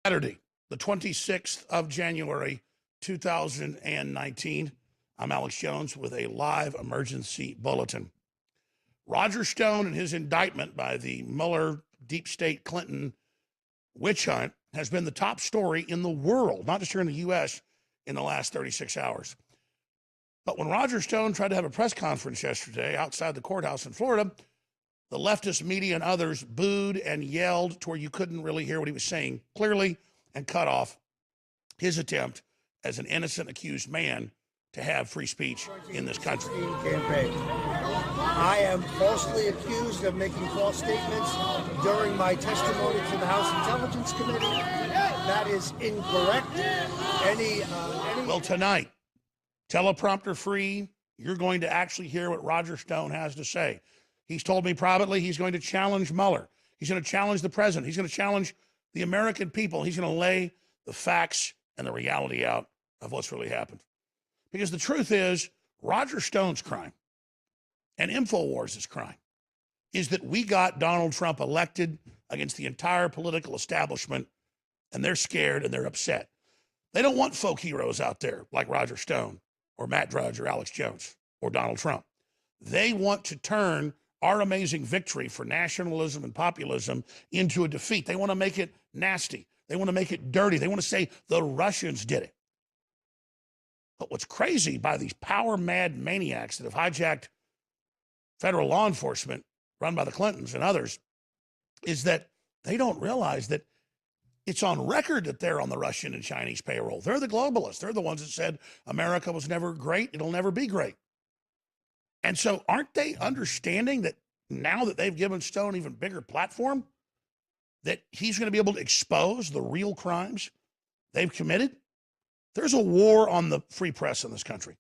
Saturday, the 26th of January, 2019. I'm Alex Jones with a live emergency bulletin. Roger Stone and his indictment by the Mueller deep state Clinton witch hunt has been the top story in the world, not just here in the U.S., in the last 36 hours. But when Roger Stone tried to have a press conference yesterday outside the courthouse in Florida, the leftist media and others booed and yelled to where you couldn't really hear what he was saying clearly and cut off his attempt as an innocent accused man to have free speech in this country. Campaign. I am falsely accused of making false statements during my testimony to the House Intelligence Committee. That is incorrect. Well, tonight, teleprompter free, you're going to actually hear what Roger Stone has to say. He's told me privately he's going to challenge Mueller. He's going to challenge the president. He's going to challenge the American people. He's going to lay the facts and the reality out of what's really happened. Because the truth is, Roger Stone's crime and InfoWars' crime is that we got Donald Trump elected against the entire political establishment, and they're scared and they're upset. They don't want folk heroes out there like Roger Stone or Matt Drudge or Alex Jones or Donald Trump. They want to turn our amazing victory for nationalism and populism into a defeat. They want to make it nasty. They want to make it dirty. They want to say the Russians did it. But what's crazy by these power-mad maniacs that have hijacked federal law enforcement run by the Clintons and others is that they don't realize that it's on record that they're on the Russian and Chinese payroll. They're the globalists. They're the ones that said America was never great. It'll never be great. And so aren't they understanding that now that they've given Stone an even bigger platform, that he's going to be able to expose the real crimes they've committed? There's a war on the free press in this country.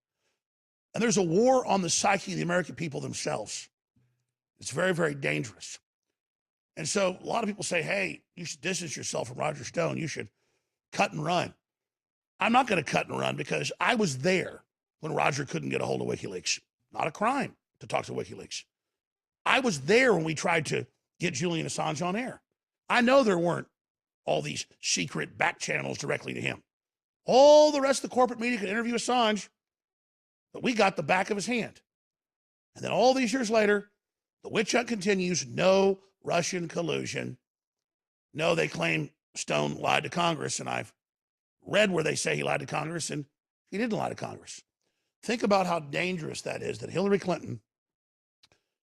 And there's a war on the psyche of the American people themselves. It's very, very dangerous. And so a lot of people say, hey, you should distance yourself from Roger Stone. You should cut and run. I'm not going to cut and run because I was there when Roger couldn't get a hold of WikiLeaks. Not a crime to talk to WikiLeaks. I was there when we tried to get Julian Assange on air. I know there weren't all these secret back channels directly to him. All the rest of the corporate media could interview Assange, but we got the back of his hand. And then all these years later, the witch hunt continues. No Russian collusion. No, they claim Stone lied to Congress, and I've read where they say he lied to Congress, and he didn't lie to Congress. Think about how dangerous that is, that Hillary Clinton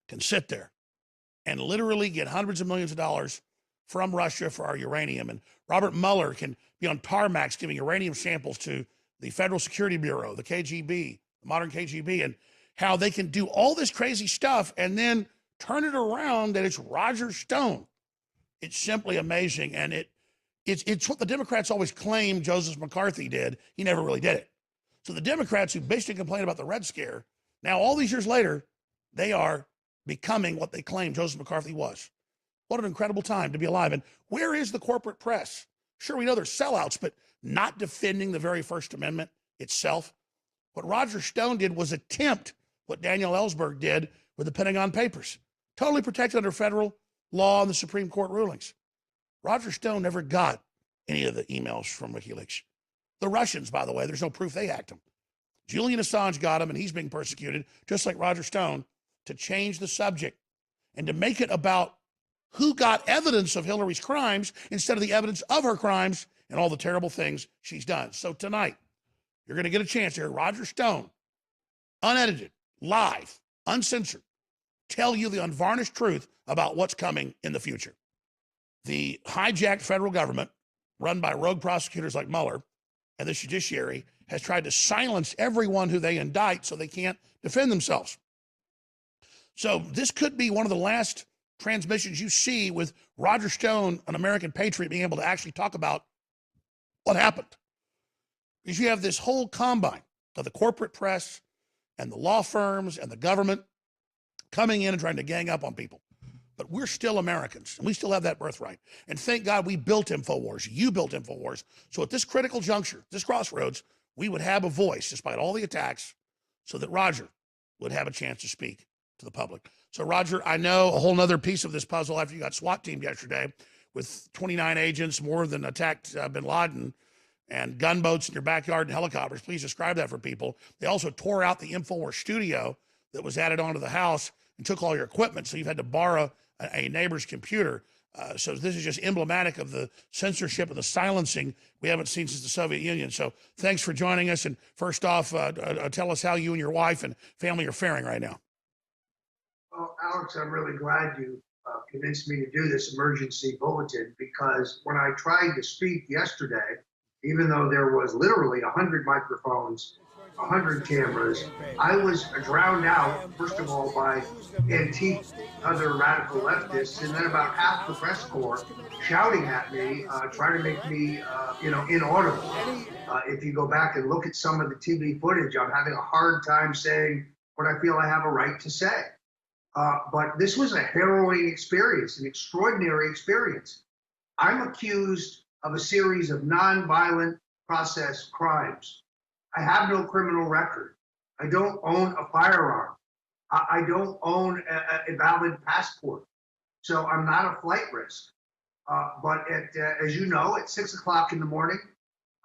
can sit there and literally get hundreds of millions of dollars from Russia for our uranium. And Robert Mueller can be on tarmacs giving uranium samples to the Federal Security Bureau, the KGB, the modern KGB, and how they can do all this crazy stuff and then turn it around that it's Roger Stone. It's simply amazing. And it's what the Democrats always claim Joseph McCarthy did. He never really did it. So the Democrats who basically complained about the Red Scare, now all these years later, they are becoming what they claim Joseph McCarthy was. What an incredible time to be alive. And where is the corporate press? Sure, we know they're sellouts, but not defending the very First Amendment itself. What Roger Stone did was attempt what Daniel Ellsberg did with the Pentagon Papers. Totally protected under federal law and the Supreme Court rulings. Roger Stone never got any of the emails from WikiLeaks. The Russians, by the way, there's no proof they hacked him. Julian Assange got him, and he's being persecuted, just like Roger Stone, to change the subject and to make it about who got evidence of Hillary's crimes instead of the evidence of her crimes and all the terrible things she's done. So tonight, you're going to get a chance to hear Roger Stone, unedited, live, uncensored, tell you the unvarnished truth about what's coming in the future. The hijacked federal government, run by rogue prosecutors like Mueller, and the judiciary has tried to silence everyone who they indict so they can't defend themselves. So this could be one of the last transmissions you see with Roger Stone, an American patriot, being able to actually talk about what happened. Because you have this whole combine of the corporate press and the law firms and the government coming in and trying to gang up on people. But we're still Americans, and we still have that birthright. And thank God we built InfoWars. You built InfoWars. So at this critical juncture, this crossroads, we would have a voice despite all the attacks so that Roger would have a chance to speak to the public. So, Roger, I know a whole nother piece of this puzzle after you got SWAT teamed yesterday with 29 agents, more than attacked bin Laden, and gunboats in your backyard and helicopters. Please describe that for people. They also tore out the InfoWars studio that was added onto the house and took all your equipment, so you've had to borrow a neighbor's computer. So this is just emblematic of the censorship and the silencing we haven't seen since the Soviet Union. So thanks for joining us. And first off, tell us how you and your wife and family are faring right now. Well, Alex, I'm really glad you convinced me to do this emergency bulletin, because when I tried to speak yesterday, even though there was literally 100 microphones, 100 cameras, I was drowned out, first of all, by antique other radical leftists, and then about half the press corps shouting at me, trying to make me, inaudible. If you go back and look at some of the TV footage, I'm having a hard time saying what I feel I have a right to say. But this was a harrowing experience, an extraordinary experience. I'm accused of a series of non-violent process crimes. I have no criminal record. I don't own a firearm. I don't own a valid passport. So I'm not a flight risk. But as you know, at 6 o'clock in the morning,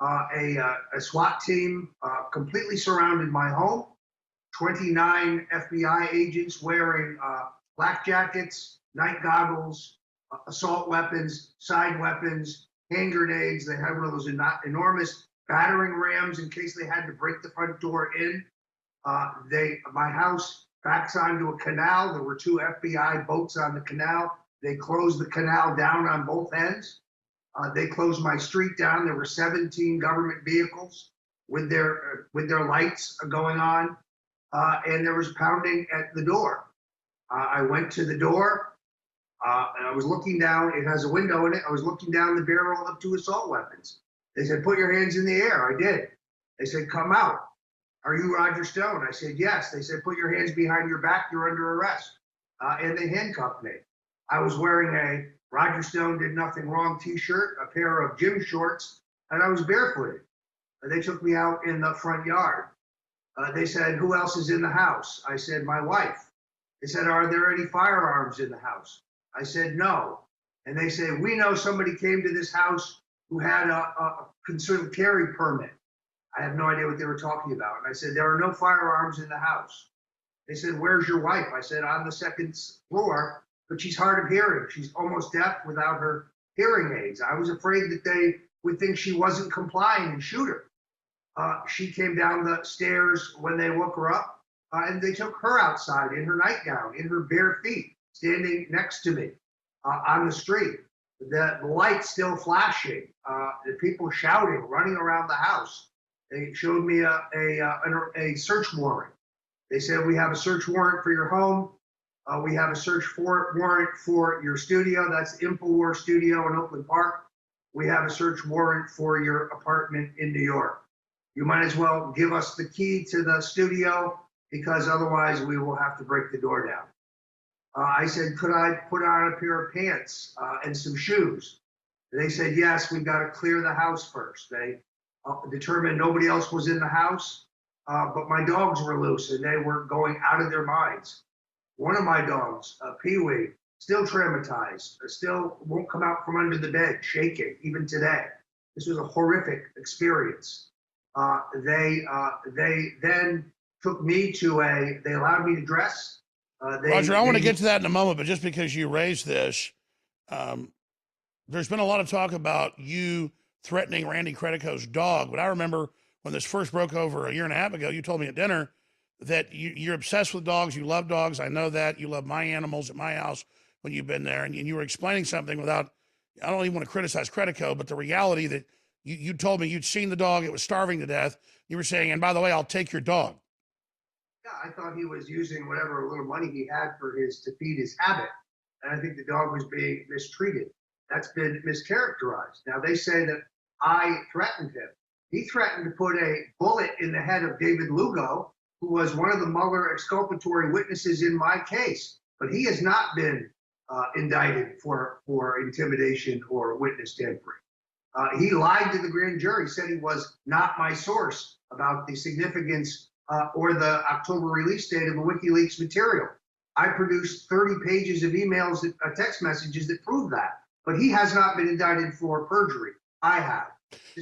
a SWAT team completely surrounded my home. 29 FBI agents wearing black jackets, night goggles, assault weapons, side weapons, hand grenades. They had one of those enormous battering rams in case they had to break the front door in. My house backs onto a canal. There were 2 FBI boats on the canal. They closed the canal down on both ends. They closed my street down. There were 17 government vehicles with their lights going on, and there was pounding at the door. I went to the door, and I was looking down. It has a window in it. I was looking down the barrel of 2 assault weapons. They said, "Put your hands in the air." I did. They said, "Come out. Are you Roger Stone?" I said, "Yes." They said, "Put your hands behind your back. You're under arrest." And they handcuffed me. I was wearing a Roger Stone Did Nothing Wrong t-shirt, a pair of gym shorts, and I was barefooted. They took me out in the front yard. They said, "Who else is in the house?" I said, "My wife." They said, "Are there any firearms in the house?" I said, "No." And they said, "We know somebody came to this house who had a concealed carry permit." I have no idea what they were talking about. And I said, "There are no firearms in the house." They said, "Where's your wife?" I said, "On the 2nd floor, but she's hard of hearing. She's almost deaf without her hearing aids." I was afraid that they would think she wasn't complying and shoot her. She came down the stairs when they woke her up, and they took her outside in her nightgown, in her bare feet, standing next to me on the street. The lights still flashing, the people shouting, running around the house. They showed me a search warrant. They said, "We have a search warrant for your home. We have a search warrant for your studio." That's the InfoWars studio in Oakland Park. "We have a search warrant for your apartment in New York. You might as well give us the key to the studio, because otherwise we will have to break the door down." I said, "Could I put on a pair of pants and some shoes?" They said, "Yes, we've got to clear the house first." They determined nobody else was in the house, but my dogs were loose and they were going out of their minds. One of my dogs, Pee-wee, still traumatized, still won't come out from under the bed, shaking, even today. This was a horrific experience. They then took me they allowed me to dress. Roger, I want to get to that in a moment, but just because you raised this, there's been a lot of talk about you threatening Randy Credico's dog. But I remember when this first broke over a year and a half ago, you told me at dinner that you're obsessed with dogs. You love dogs. I know that. You love my animals at my house when you've been there. And you were explaining something without, I don't even want to criticize Credico, but the reality that you told me you'd seen the dog, it was starving to death. You were saying, "And by the way, I'll take your dog." Yeah, I thought he was using whatever little money he had to feed his habit. And I think the dog was being mistreated. That's been mischaracterized. Now, they say that I threatened him. He threatened to put a bullet in the head of David Lugo, who was one of the Mueller exculpatory witnesses in my case. But he has not been indicted for intimidation or witness tampering. He lied to the grand jury, said he was not my source about the significance or the October release date of the WikiLeaks material. I produced 30 pages of emails, text messages that prove that. but he has not been indicted for perjury. I have.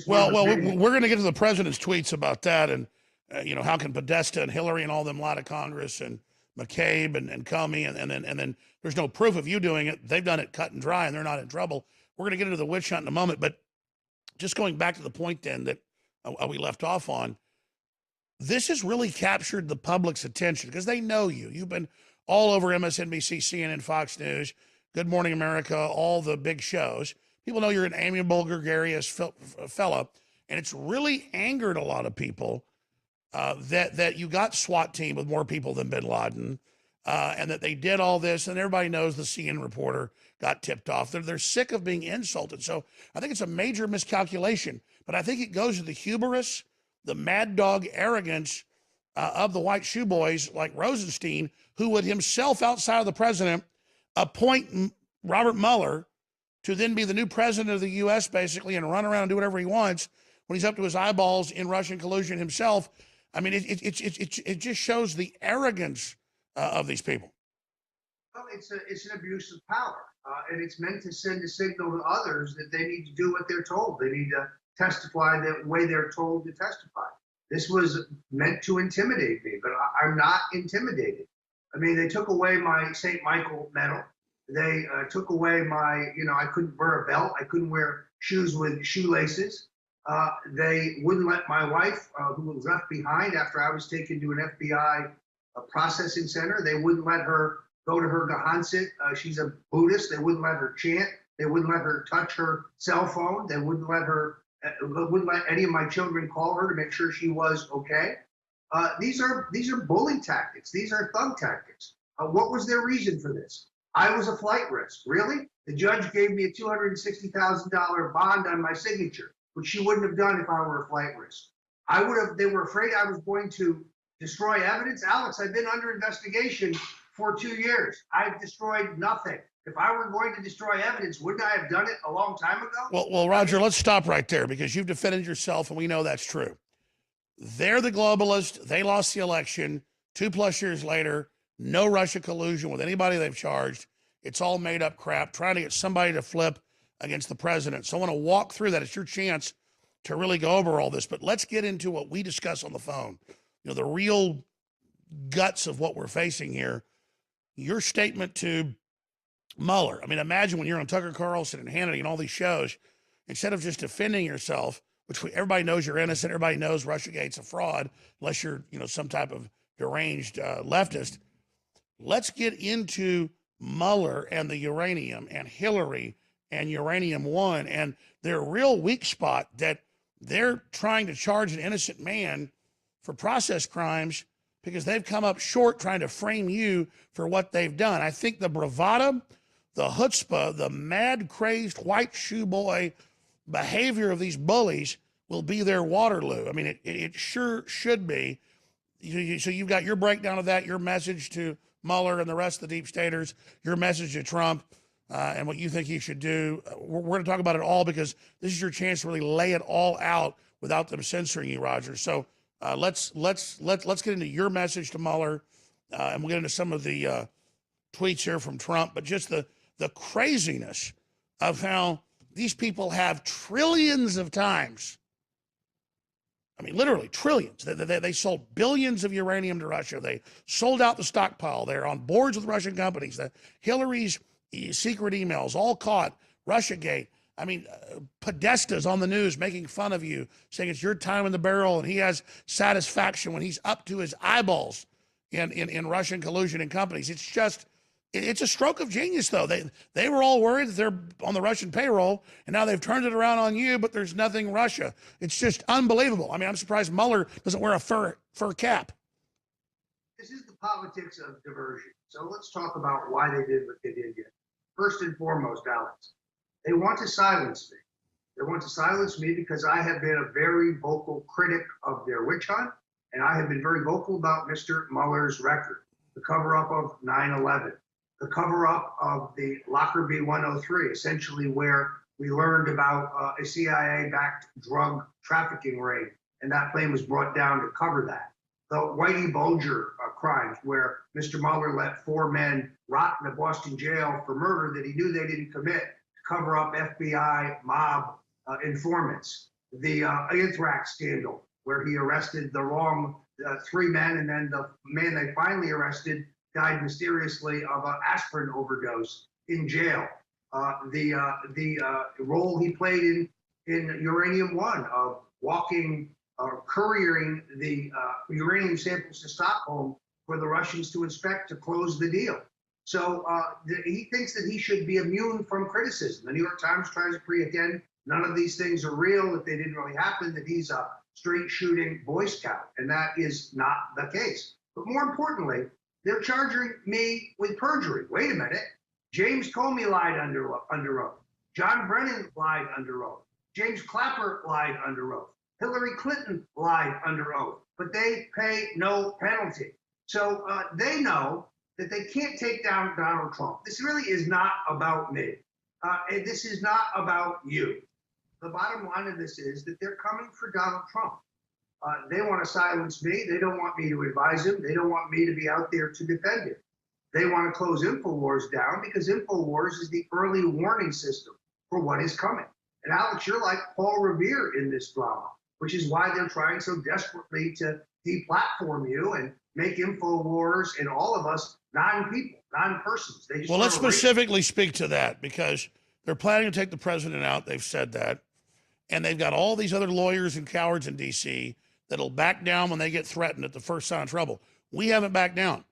Well, we're going to get to the president's tweets about that, and how can Podesta and Hillary and all them lie to Congress, and McCabe and Comey, and then there's no proof of you doing it. They've done it cut and dry, and they're not in trouble. We're going to get into the witch hunt in a moment, but just going back to the point then that we left off on, this has really captured the public's attention because they know you. You've been all over MSNBC, CNN, Fox News, Good Morning America, all the big shows. People know you're an amiable, gregarious fella, and it's really angered a lot of people that you got SWAT team with more people than Bin Laden, and that they did all this, and everybody knows the CNN reporter got tipped off. They're sick of being insulted. So I think it's a major miscalculation, but I think it goes to the hubris, the mad dog arrogance of the white shoe boys like Rosenstein, who would himself, outside of the president, appoint Robert Mueller to then be the new president of the U.S., basically, and run around and do whatever he wants when he's up to his eyeballs in Russian collusion himself. I mean, it just shows the arrogance of these people. Well, it's an abuse of power, and it's meant to send a signal to others that they need to do what they're told. They need to testify the way they're told to testify. This was meant to intimidate me, but I'm not intimidated. I mean, they took away my St. Michael medal. They took away my, I couldn't wear a belt. I couldn't wear shoes with shoelaces. They wouldn't let my wife, who was left behind after I was taken to an FBI processing center, they wouldn't let her go to her Gahansit. She's a Buddhist. They wouldn't let her chant. They wouldn't let her touch her cell phone. They wouldn't let any of my children call her to make sure she was okay. These are bully tactics. These are thug tactics. What was their reason for this? I was a flight risk. Really? The judge gave me a $260,000 bond on my signature, which she wouldn't have done if I were a flight risk. They were afraid I was going to destroy evidence. Alex, I've been under investigation for 2 years. I've destroyed nothing. If I were going to destroy evidence, wouldn't I have done it a long time ago? Well, Roger, let's stop right there because you've defended yourself, and we know that's true. They're the globalists. They lost the election 2+ years later. No Russia collusion with anybody they've charged. It's all made up crap, trying to get somebody to flip against the president. So I want to walk through that. It's your chance to really go over all this. But let's get into what we discuss on the phone. The real guts of what we're facing here. Your statement to Mueller. I mean, imagine when you're on Tucker Carlson and Hannity and all these shows, instead of just defending yourself, which everybody knows you're innocent, everybody knows Russiagate's a fraud, unless you're, some type of deranged leftist. Let's get into Mueller and the uranium and Hillary and Uranium One and their real weak spot that they're trying to charge an innocent man for process crimes because they've come up short trying to frame you for what they've done. I think the bravado, the chutzpah, the mad, crazed white shoe boy behavior of these bullies will be their Waterloo. I mean, it sure should be. So you've got your breakdown of that, your message to Mueller and the rest of the deep staters, your message to Trump, and what you think he should do. We're going to talk about it all because this is your chance to really lay it all out without them censoring you, Roger. So let's get into your message to Mueller, and we'll get into some of the tweets here from Trump, but just the craziness of how these people have trillions of times. I mean, literally trillions. They sold billions of uranium to Russia. They sold out the stockpile. They're on boards with Russian companies. Hillary's secret emails, all caught. Russiagate. I mean, Podesta's on the news making fun of you, saying it's your time in the barrel, and he has satisfaction when he's up to his eyeballs in Russian collusion and companies. It's a stroke of genius, though. They were all worried that they're on the Russian payroll, and now they've turned it around on you, but there's nothing Russia. It's just unbelievable. I mean, I'm surprised Mueller doesn't wear a fur cap. This is the politics of diversion. So let's talk about why they did what they did here. First and foremost, Alex, they want to silence me. They want to silence me because I have been a very vocal critic of their witch hunt, and I have been very vocal about Mr. Mueller's record, the cover-up of 9/11. The cover-up of the Lockerbie 103, essentially where we learned about a CIA-backed drug trafficking ring, and that plane was brought down to cover that. The Whitey Bulger crimes, where Mr. Mueller let 4 men rot in a Boston jail for murder that he knew they didn't commit, to cover up FBI mob informants, the anthrax scandal, where he arrested the wrong 3 men, and then the man they finally arrested died mysteriously of an aspirin overdose in jail. The role he played in Uranium One, of walking, couriering the uranium samples to Stockholm for the Russians to inspect to close the deal. So he thinks that he should be immune from criticism. The New York Times tries to pretend none of these things are real, that they didn't really happen, that he's a straight shooting Boy Scout, and that is not the case. But more importantly, they're charging me with perjury. Wait a minute. James Comey lied under oath. John Brennan lied under oath. James Clapper lied under oath. Hillary Clinton lied under oath, but they pay no penalty. So they know that they can't take down Donald Trump. This really is not about me. This is not about you. The bottom line of this is that they're coming for Donald Trump. They want to silence me. They don't want me to advise him. They don't want me to be out there to defend him. They want to close InfoWars down because InfoWars is the early warning system for what is coming. And Alex, you're like Paul Revere in this drama, which is why they're trying so desperately to deplatform you and make InfoWars and all of us non-people, non-persons. Well, let's specifically speak to that, because they're planning to take the president out. They've said that. And they've got all these other lawyers and cowards in D.C. that'll back down when they get threatened at the first sign of trouble. We haven't backed down.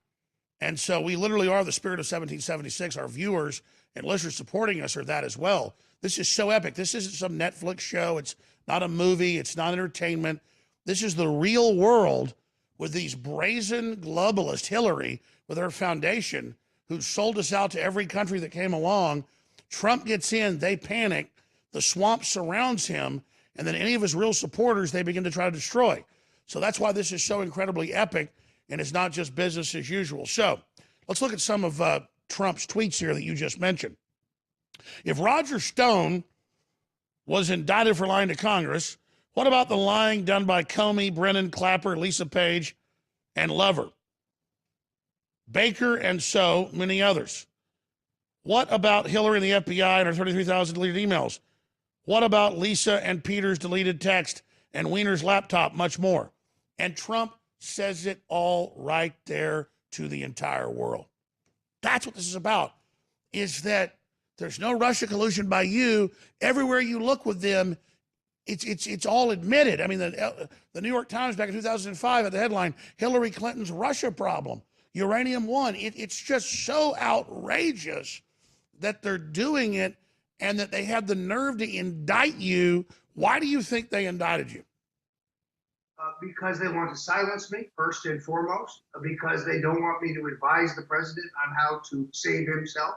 And so we literally are the spirit of 1776. Our viewers and listeners supporting us are that as well. This is so epic. This isn't some Netflix show. It's not a movie. It's not entertainment. This is the real world with these brazen globalists, Hillary, with her foundation, who sold us out to every country that came along. Trump gets in, they panic, the swamp surrounds him, and then any of his real supporters, they begin to try to destroy. So that's why this is so incredibly epic, and it's not just business as usual. So let's look at some of Trump's tweets here that you just mentioned. If Roger Stone was indicted for lying to Congress, what about the lying done by Comey, Brennan, Clapper, Lisa Page, and Lover, Baker, and so many others? What about Hillary and the FBI and her 33,000 deleted emails? What about Lisa and Peter's deleted text and Weiner's laptop? Much more. And Trump says it all right there to the entire world. That's what this is about, is that there's no Russia collusion by you. Everywhere you look with them, it's all admitted. I mean, the New York Times back in 2005 had the headline, Hillary Clinton's Russia problem, Uranium One. It's just so outrageous that they're doing it and that they have the nerve to indict you. Why do you think they indicted you? Because they want to silence me, first and foremost, because they don't want me to advise the president on how to save himself,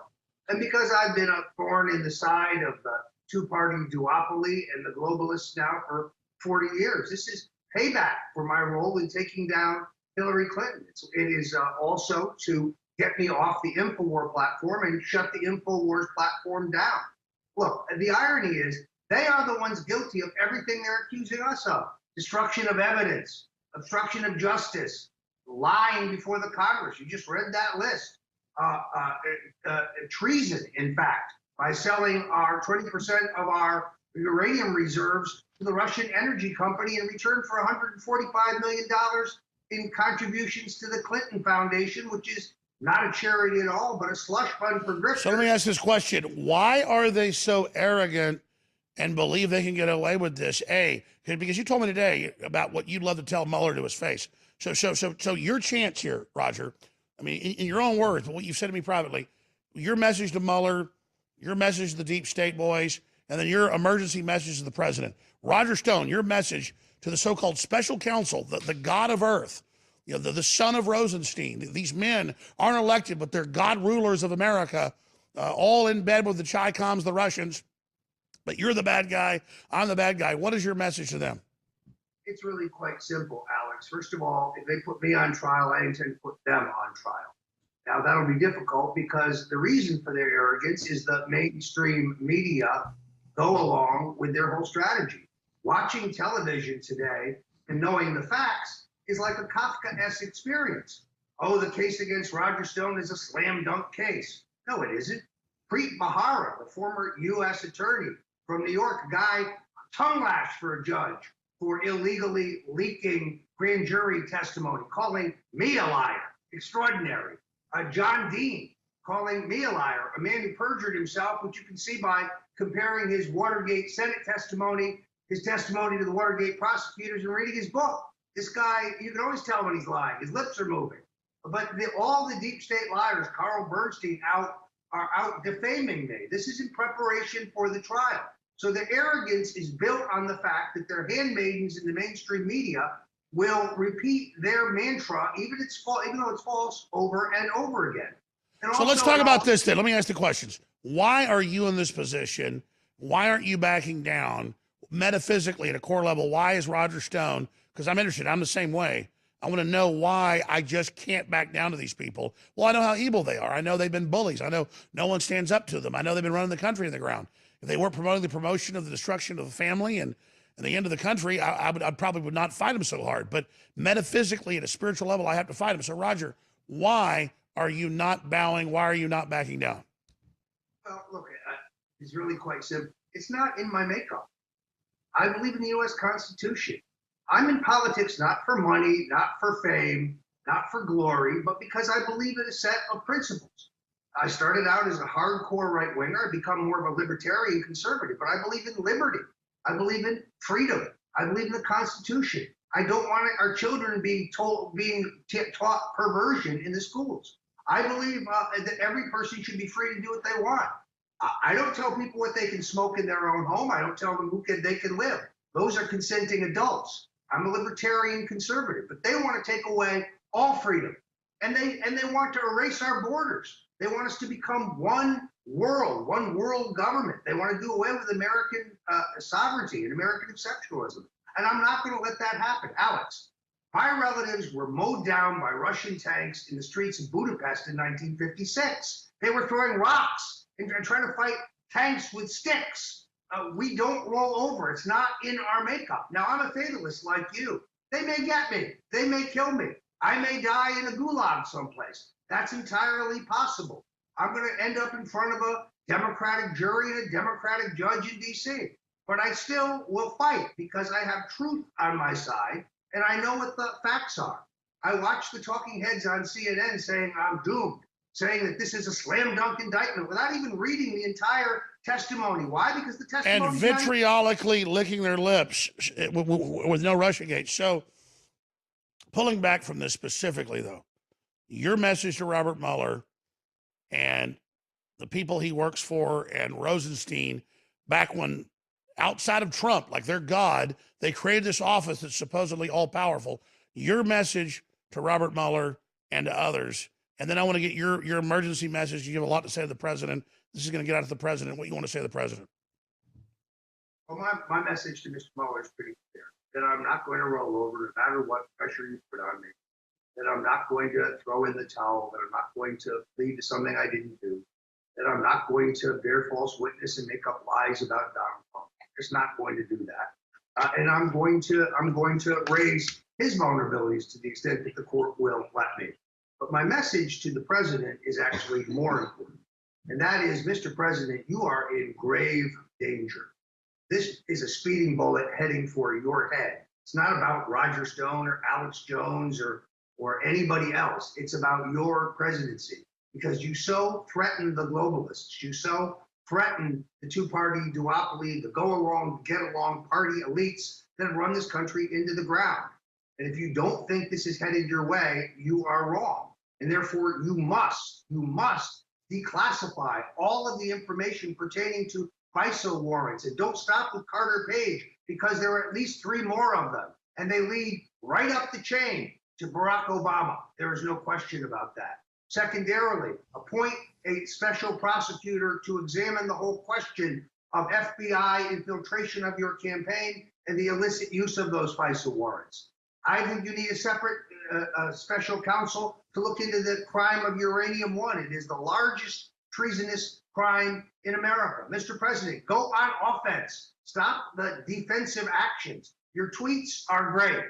and because I've been a thorn in the side of the two-party duopoly and the globalists now for 40 years. This is payback for my role in taking down Hillary Clinton. It is also to get me off the InfoWars platform and shut the InfoWars platform down. Look, the irony is they are the ones guilty of everything they're accusing us of. Destruction of evidence, obstruction of justice, lying before the Congress. You just read that list. Treason, in fact, by selling our 20% of our uranium reserves to the Russian energy company in return for $145 million in contributions to the Clinton Foundation, which is not a charity at all, but a slush fund for grifters. So let me ask this question. Why are they so arrogant and believe they can get away with this? Because you told me today about what you'd love to tell Mueller to his face. So your chance here, Roger, I mean, in your own words, but what you've said to me privately, your message to Mueller, your message to the deep state boys, and then your emergency message to the president. Roger Stone, your message to the so-called special counsel, the god of earth, you know, the son of Rosenstein. These men aren't elected, but they're god rulers of America, all in bed with the Chi-Coms, the Russians. But you're the bad guy, I'm the bad guy. What is your message to them? It's really quite simple, Alex. First of all, if they put me on trial, I intend to put them on trial. Now, that'll be difficult because the reason for their arrogance is the mainstream media go along with their whole strategy. Watching television today and knowing the facts is like a Kafka-esque experience. Oh, the case against Roger Stone is a slam dunk case. No, it isn't. Preet Bharara, the former U.S. attorney from New York, a guy tongue lashed for a judge for illegally leaking grand jury testimony, calling me a liar. Extraordinary. John Dean calling me a liar, a man who perjured himself, which you can see by comparing his Watergate Senate testimony, his testimony to the Watergate prosecutors, and reading his book. This guy, you can always tell when he's lying. His lips are moving. But all the deep state liars, Carl Bernstein, are out defaming me. This is in preparation for the trial. So the arrogance is built on the fact that their handmaidens in the mainstream media will repeat their mantra, even though it's false, over and over again. And so also, let's talk about this then. Let me ask the questions. Why are you in this position? Why aren't you backing down? Metaphysically, at a core level, why is Roger Stone? Because I'm interested. I'm the same way. I want to know why I just can't back down to these people. Well, I know how evil they are. I know they've been bullies. I know no one stands up to them. I know they've been running the country in the ground. If they weren't promoting the promotion of the destruction of the family and the end of the country, I probably would not fight them so hard. But metaphysically, at a spiritual level, I have to fight them. So, Roger, why are you not bowing? Why are you not backing down? Well, look, it's really quite simple. It's not in my makeup. I believe in the U.S. Constitution. I'm in politics not for money, not for fame, not for glory, but because I believe in a set of principles. I started out as a hardcore right-winger. I've become more of a libertarian conservative, but I believe in liberty. I believe in freedom. I believe in the Constitution. I don't want our children being taught perversion in the schools. I believe that every person should be free to do what they want. I don't tell people what they can smoke in their own home. I don't tell them they can live. Those are consenting adults. I'm a libertarian conservative, but they want to take away all freedom, and they want to erase our borders. They want us to become one world government. They want to do away with American sovereignty and American exceptionalism, and I'm not going to let that happen. Alex, my relatives were mowed down by Russian tanks in the streets of Budapest in 1956. They were throwing rocks and trying to fight tanks with sticks. We don't roll over. It's not in our makeup. Now, I'm a fatalist like you. They may get me. They may kill me. I may die in a gulag someplace. That's entirely possible. I'm going to end up in front of a Democratic jury and a Democratic judge in D.C. But I still will fight because I have truth on my side and I know what the facts are. I watched the talking heads on CNN saying I'm doomed, saying that this is a slam dunk indictment without even reading the entire testimony. Why? Because the testimony and vitriolically licking their lips with no Russiagate. So, pulling back from this specifically, though, your message to Robert Mueller and the people he works for and Rosenstein, back when outside of Trump, like they're God, they created this office that's supposedly all powerful. Your message to Robert Mueller and to others, and then I want to get your emergency message. You have a lot to say to the president. This is going to get out to the president. What you want to say to the president? Well, my message to Mr. Mueller is pretty clear, that I'm not going to roll over no matter what pressure you put on me, that I'm not going to throw in the towel, that I'm not going to plead to something I didn't do, that I'm not going to bear false witness and make up lies about Donald Trump. I'm just not going to do that. And I'm going to raise his vulnerabilities to the extent that the court will let me. But my message to the president is actually more important. And that is, Mr. President, you are in grave danger. This is a speeding bullet heading for your head. It's not about Roger Stone or Alex Jones or anybody else. It's about your presidency, because you so threaten the globalists. You so threaten the two-party duopoly, the go-along, get-along party elites that run this country into the ground. And if you don't think this is headed your way, you are wrong. And therefore, you must declassify all of the information pertaining to FISA warrants. And don't stop with Carter Page, because there are at least 3 more of them. And they lead right up the chain to Barack Obama. There is no question about that. Secondarily, appoint a special prosecutor to examine the whole question of FBI infiltration of your campaign and the illicit use of those FISA warrants. I think you need a separate special counsel to look into the crime of Uranium One. It is the largest treasonous crime in America. Mr. President, go on offense. Stop the defensive actions. Your tweets are great,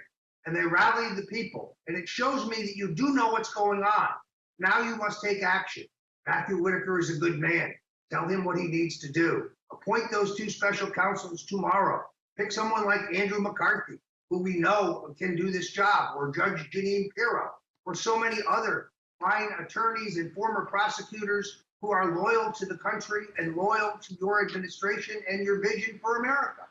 and they rally the people, and it shows me that you do know what's going on. Now you must take action. Matthew Whitaker is a good man. Tell him what he needs to do. Appoint those 2 special counsels tomorrow. Pick someone like Andrew McCarthy, who we know can do this job, or Judge Jeanine Pirro, or so many other fine attorneys and former prosecutors who are loyal to the country and loyal to your administration and your vision for America.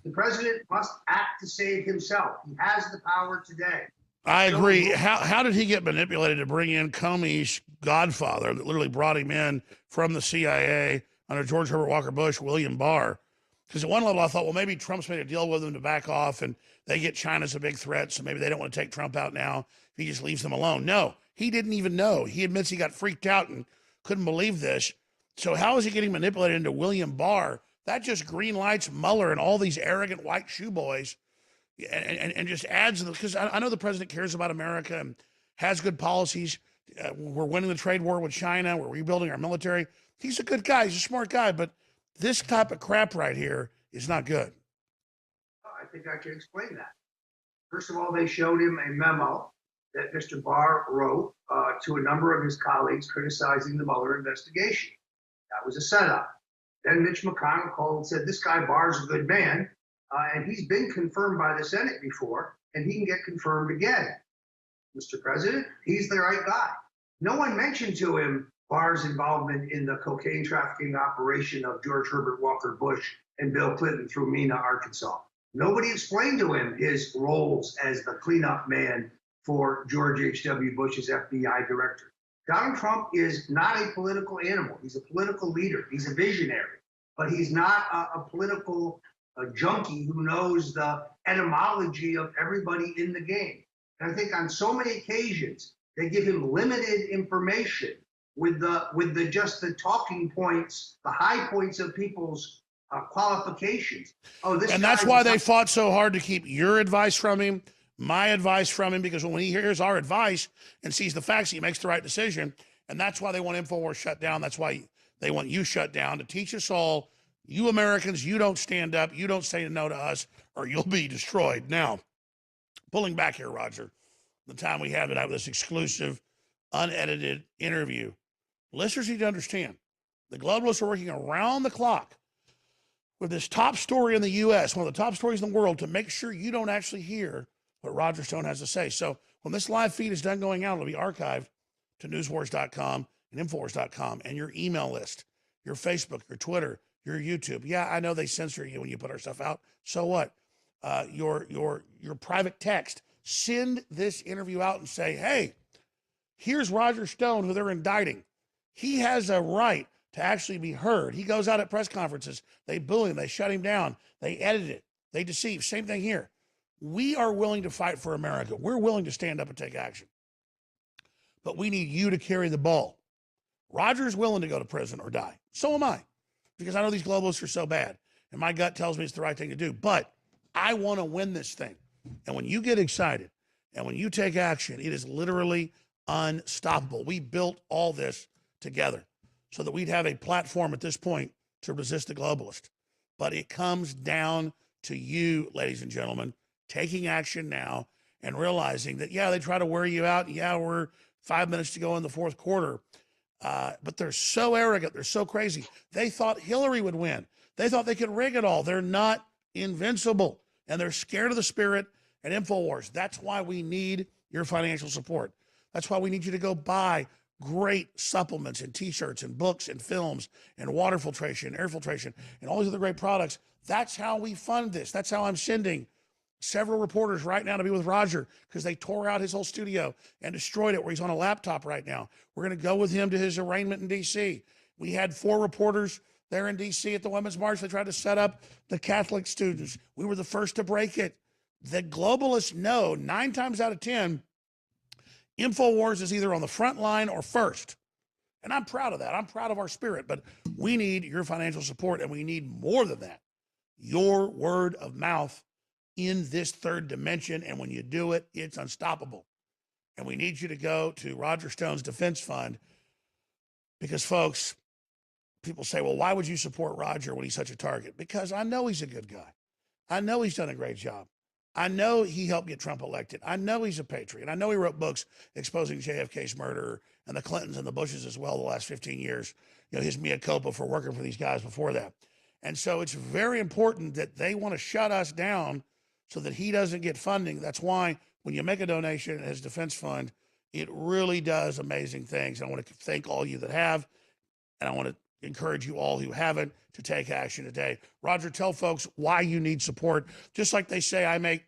The president must act to save himself. He has the power today. I agree. How did he get manipulated to bring in Comey's godfather that literally brought him in from the CIA under George Herbert Walker Bush, William Barr? Because at one level I thought, well, maybe Trump's made a deal with them to back off and they get China's a big threat, so maybe they don't want to take Trump out now if he just leaves them alone. No, he didn't even know. He admits he got freaked out and couldn't believe this. So how is he getting manipulated into William Barr? That just green lights Mueller and all these arrogant white shoe boys and just adds, because I know the president cares about America and has good policies. We're winning the trade war with China. We're rebuilding our military. He's a good guy. He's a smart guy. But this type of crap right here is not good. I think I can explain that. First of all, they showed him a memo that Mr. Barr wrote to a number of his colleagues criticizing the Mueller investigation. That was a setup. Then Mitch McConnell called and said, this guy Barr's a good man, and he's been confirmed by the Senate before, and he can get confirmed again. Mr. President, he's the right guy. No one mentioned to him Barr's involvement in the cocaine trafficking operation of George Herbert Walker Bush and Bill Clinton through Mena, Arkansas. Nobody explained to him his roles as the cleanup man for George H.W. Bush's FBI director. Donald Trump is not a political animal. He's a political leader. He's a visionary, but he's not a political junkie who knows the etymology of everybody in the game. And I think on so many occasions, they give him limited information with just the talking points, the high points of people's qualifications. Oh, this. And that's why they fought so hard to keep your advice from him, my advice from him, because when he hears our advice and sees the facts, he makes the right decision. And that's why they want InfoWars shut down. That's why they want you shut down, to teach us all, you Americans, you don't stand up, you don't say no to us, or you'll be destroyed. Now, pulling back here, Roger, the time we have with this exclusive, unedited interview, listeners need to understand, the globalists are working around the clock with this top story in the U.S., one of the top stories in the world, to make sure you don't actually hear what Roger Stone has to say. So when this live feed is done going out, it'll be archived to newswars.com and infowars.com, and your email list, your Facebook, your Twitter, your YouTube. Yeah, I know they censor you when you put our stuff out. So what? Your private text. Send this interview out and say, hey, here's Roger Stone, who they're indicting. He has a right to actually be heard. He goes out at press conferences. They boo him. They shut him down. They edit it. They deceive. Same thing here. We are willing to fight for America. We're willing to stand up and take action. But we need you to carry the ball. Roger's willing to go to prison or die. So am I, because I know these globalists are so bad. And my gut tells me it's the right thing to do. But I want to win this thing. And when you get excited and when you take action, it is literally unstoppable. We built all this together so that we'd have a platform at this point to resist the globalist. But it comes down to you, ladies and gentlemen, taking action now and realizing that, yeah, they try to wear you out. Yeah, we're 5 minutes to go in the fourth quarter. But they're so arrogant. They're so crazy. They thought Hillary would win. They thought they could rig it all. They're not invincible. And they're scared of the spirit and InfoWars. That's why we need your financial support. That's why we need you to go buy great supplements and t-shirts and books and films and water filtration, air filtration, and all these other great products. That's how we fund this. That's how I'm sending several reporters right now to be with Roger, because they tore out his whole studio and destroyed it, where he's on a laptop right now. We're going to go with him to his arraignment in D.C. We had 4 reporters there in D.C. at the Women's March. They tried to set up the Catholic students. We were the first to break it. The globalists know 9 times out of 10, InfoWars is either on the front line or first. And I'm proud of that. I'm proud of our spirit. But we need your financial support, and we need more than that. Your word of mouth in this third dimension. And when you do it, it's unstoppable. And we need you to go to Roger Stone's Defense Fund, because, folks, people say, well, why would you support Roger when he's such a target? Because I know he's a good guy. I know he's done a great job. I know he helped get Trump elected. I know he's a patriot. I know he wrote books exposing JFK's murder and the Clintons and the Bushes as well the last 15 years. You know, his mea culpa for working for these guys before that. And so it's very important that they want to shut us down so that he doesn't get funding. That's why when you make a donation in his defense fund, it really does amazing things. I want to thank all you that have, and I want to encourage you all who haven't to take action today. Roger, tell folks why you need support. Just like they say, I make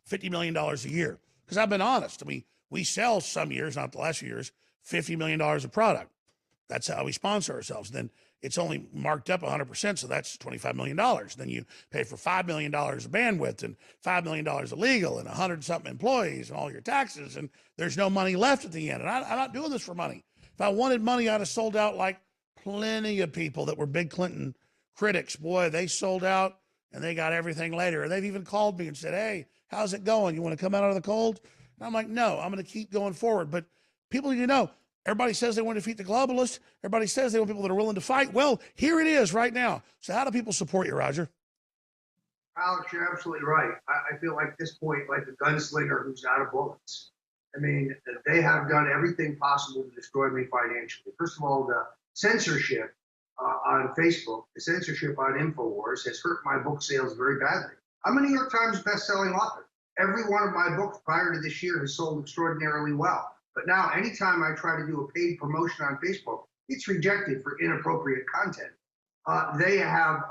$50 million a year. Because I've been honest. I mean, we sell some years, not the last few years, $50 million of product. That's how we sponsor ourselves. Then it's only marked up 100%, so that's $25 million. Then you pay for $5 million of bandwidth and $5 million of legal and 100-something employees and all your taxes, and there's no money left at the end. And I'm not doing this for money. If I wanted money, I'd have sold out like plenty of people that were big Clinton critics. Boy, they sold out and they got everything later. And they've even called me and said, hey, how's it going? You want to come out of the cold? And I'm like, no, I'm going to keep going forward. But people need to know, everybody says they want to defeat the globalists. Everybody says they want people that are willing to fight. Well, here it is right now. So how do people support you, Roger? Alex, you're absolutely right. I feel like at this point, like a gunslinger who's out of bullets. I mean, they have done everything possible to destroy me financially. First of all, the censorship on Facebook, the censorship on InfoWars has hurt my book sales very badly. I'm a New York Times best-selling author. Every one of my books prior to this year has sold extraordinarily well. But now, anytime I try to do a paid promotion on Facebook, it's rejected for inappropriate content. They have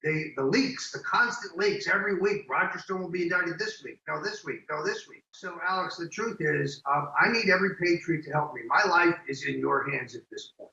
the leaks, the constant leaks every week. Roger Stone will be indicted this week. No, this week. No, this week. So, Alex, the truth is, I need every patriot to help me. My life is in your hands at this point.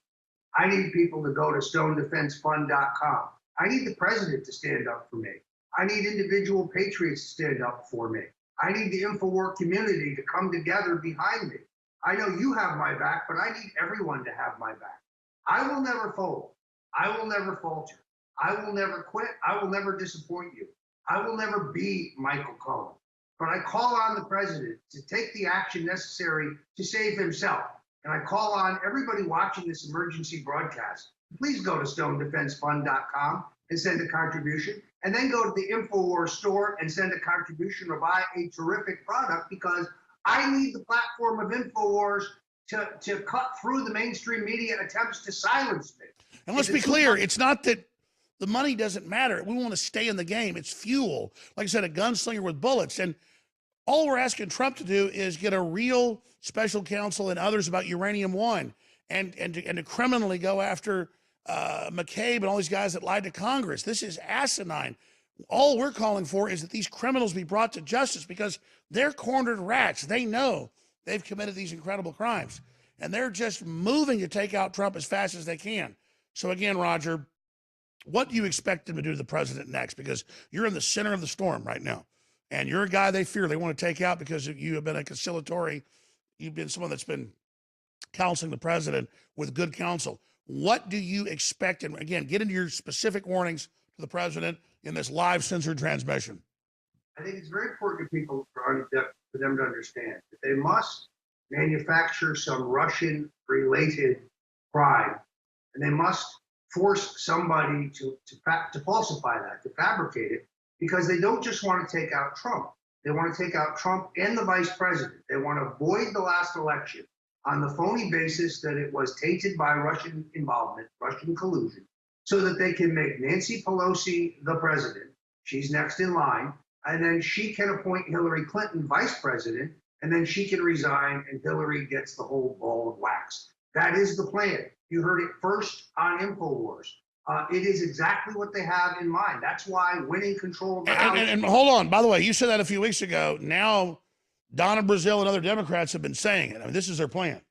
I need people to go to stonedefensefund.com. I need the president to stand up for me. I need individual patriots to stand up for me. I need the InfoWar community to come together behind me. I know you have my back, but I need everyone to have my back. I will never fold. I will never falter. I will never quit. I will never disappoint you. I will never be Michael Cohen. But I call on the president to take the action necessary to save himself. And I call on everybody watching this emergency broadcast, please go to stonedefensefund.com and send a contribution. And then go to the InfoWars store and send a contribution or buy a terrific product, because I need the platform of InfoWars to cut through the mainstream media attempts to silence me. And let's be clear, it's not that the money doesn't matter. We want to stay in the game. It's fuel. Like I said, a gunslinger with bullets. And all we're asking Trump to do is get a real special counsel and others about Uranium One and to criminally go after McCabe and all these guys that lied to Congress. This is asinine. All we're calling for is that these criminals be brought to justice, because they're cornered rats. They know they've committed these incredible crimes, and they're just moving to take out Trump as fast as they can. So again, Roger, what do you expect them to do to the president next? Because you're in the center of the storm right now, and you're a guy they fear. They want to take out because you have been a conciliatory. You've been someone that's been counseling the president with good counsel. What do you expect? And again, get into your specific warnings to the president in this live censored transmission. I think it's very important to people for them to understand that they must manufacture some Russian-related crime, and they must force somebody to falsify that, to fabricate it, because they don't just want to take out Trump. They want to take out Trump and the vice president. They want to void the last election on the phony basis that it was tainted by Russian involvement, Russian collusion, so that they can make Nancy Pelosi the president. She's next in line. And then she can appoint Hillary Clinton vice president, and then she can resign, and Hillary gets the whole ball of wax. That is the plan. You heard it first on InfoWars. It is exactly what they have in mind. That's why winning control of the House. And hold on, by the way, you said that a few weeks ago. Now, Donna Brazile and other Democrats have been saying it. I mean, this is their plan.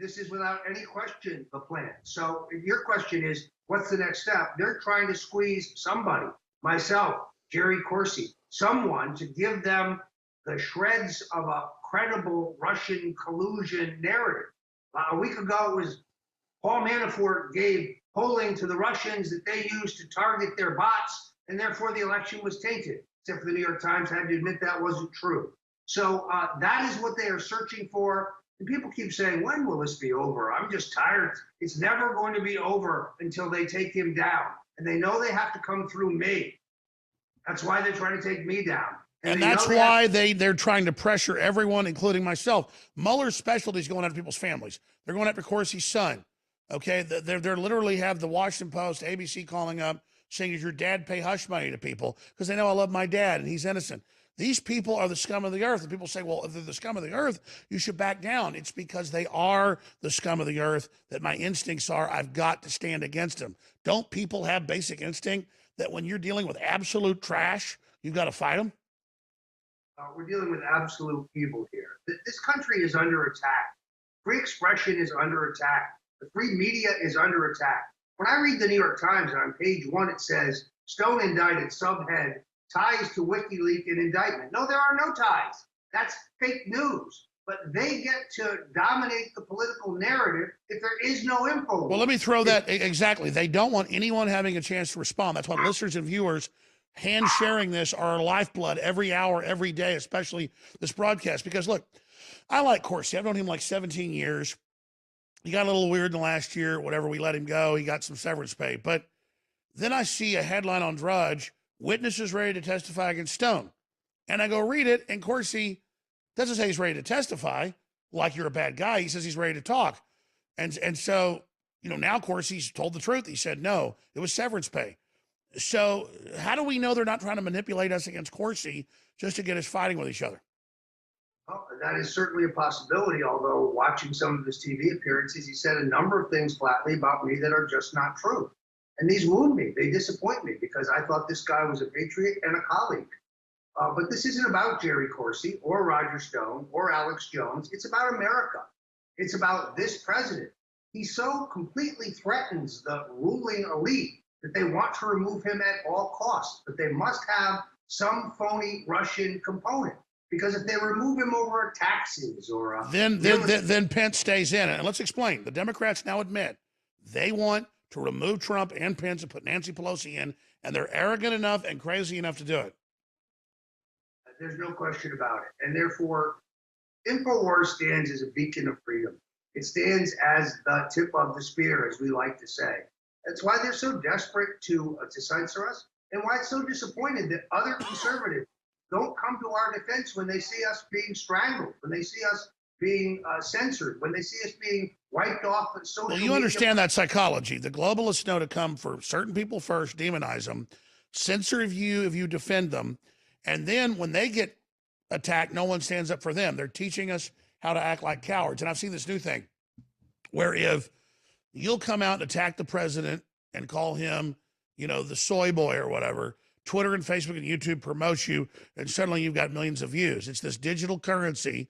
This is without any question the plan. So your question is, what's the next step? They're trying to squeeze somebody, myself, Jerry Corsi, someone to give them the shreds of a credible Russian collusion narrative. A week ago, it was Paul Manafort gave polling to the Russians that they used to target their bots, and therefore the election was tainted, except for the New York Times had to admit that wasn't true. So that is what they are searching for. And people keep saying, when will this be over? I'm just tired. It's never going to be over until they take him down. And they know they have to come through me. That's why they're trying to take me down. And that's why they're trying to pressure everyone, including myself. Mueller's specialty is going after people's families. They're going after Corsi's son. Okay, they're literally have the Washington Post, ABC calling up saying, "Does your dad pay hush money to people?" Because they know I love my dad and he's innocent. These people are the scum of the earth. And people say, well, if they're the scum of the earth, you should back down. It's because they are the scum of the earth that my instincts are, I've got to stand against them. Don't people have basic instinct that when you're dealing with absolute trash, you've got to fight them? We're dealing with absolute evil here. This country is under attack. Free expression is under attack. The free media is under attack. When I read the New York Times, and on page 1 it says, Stone indicted, subhead, ties to WikiLeaks and indictment. No, there are no ties. That's fake news. But they get to dominate the political narrative if there is no info. Well, let me throw that exactly. They don't want anyone having a chance to respond. That's why listeners and viewers hand sharing this are our lifeblood every hour, every day, especially this broadcast. Because look, I like Corsi. I've known him like 17 years. He got a little weird in the last year, whatever, we let him go. He got some severance pay. But then I see a headline on Drudge, witnesses ready to testify against Stone. And I go read it, and Corsi doesn't say he's ready to testify like you're a bad guy. He says he's ready to talk. And so, you know, now Corsi's told the truth. He said, no, it was severance pay. So how do we know they're not trying to manipulate us against Corsi just to get us fighting with each other? Well, that is certainly a possibility, although watching some of his TV appearances, he said a number of things flatly about me that are just not true. And these wound me. They disappoint me because I thought this guy was a patriot and a colleague. But this isn't about Jerry Corsi or Roger Stone or Alex Jones. It's about America. It's about this president. He so completely threatens the ruling elite that they want to remove him at all costs. But they must have some phony Russian component. Because if they remove him over taxes or then Pence stays in. And let's explain. The Democrats now admit they want to remove Trump and Pence and put Nancy Pelosi in, and they're arrogant enough and crazy enough to do it. There's no question about it. And therefore, InfoWars stands as a beacon of freedom. It stands as the tip of the spear, as we like to say. That's why they're so desperate to censor us, and why it's so disappointed that other conservatives don't come to our defense when they see us being strangled, when they see us being censored, when they see us being wiped off of social media. Well, you understand that psychology. The globalists know to come for certain people first, demonize them, censor you if you defend them, and then when they get attacked, no one stands up for them. They're teaching us how to act like cowards. And I've seen this new thing where if you'll come out and attack the president and call him, you know, the soy boy or whatever, Twitter and Facebook and YouTube promote you, and suddenly you've got millions of views. It's this digital currency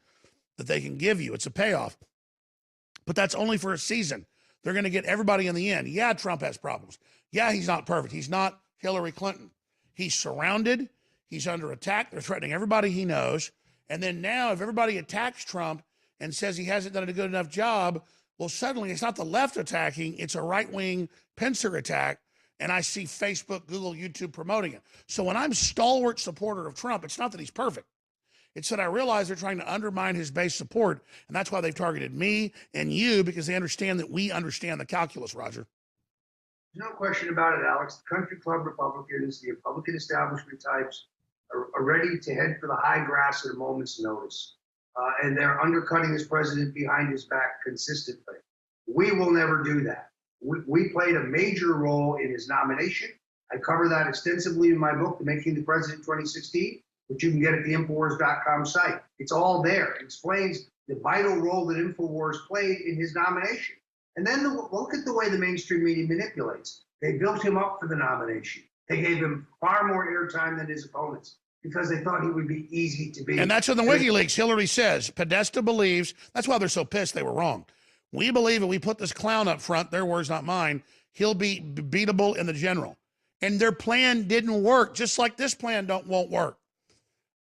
that they can give you. It's a payoff. But that's only for a season. They're going to get everybody in the end. Yeah, Trump has problems. Yeah, he's not perfect. He's not Hillary Clinton. He's surrounded. He's under attack. They're threatening everybody he knows. And then now if everybody attacks Trump and says he hasn't done a good enough job, well, suddenly it's not the left attacking. It's a right-wing pincer attack. And I see Facebook, Google, YouTube promoting it. So when I'm a stalwart supporter of Trump, it's not that he's perfect. It's that I realize they're trying to undermine his base support. And that's why they've targeted me and you, because they understand that we understand the calculus, Roger. There's no question about it, Alex. The country club Republicans, the Republican establishment types are ready to head for the high grass at a moment's notice. And they're undercutting this president behind his back consistently. We will never do that. We played a major role in his nomination. I cover that extensively in my book, The Making the President 2016, which you can get at the Infowars.com site. It's all there. It explains the vital role that Infowars played in his nomination. And then look at the way the mainstream media manipulates. They built him up for the nomination. They gave him far more airtime than his opponents because they thought he would be easy to beat. And that's in the WikiLeaks. Hillary says, Podesta believes, that's why they're so pissed they were wrong. We believe if we put this clown up front, their words, not mine, he'll be beatable in the general. And their plan didn't work, just like this plan won't work.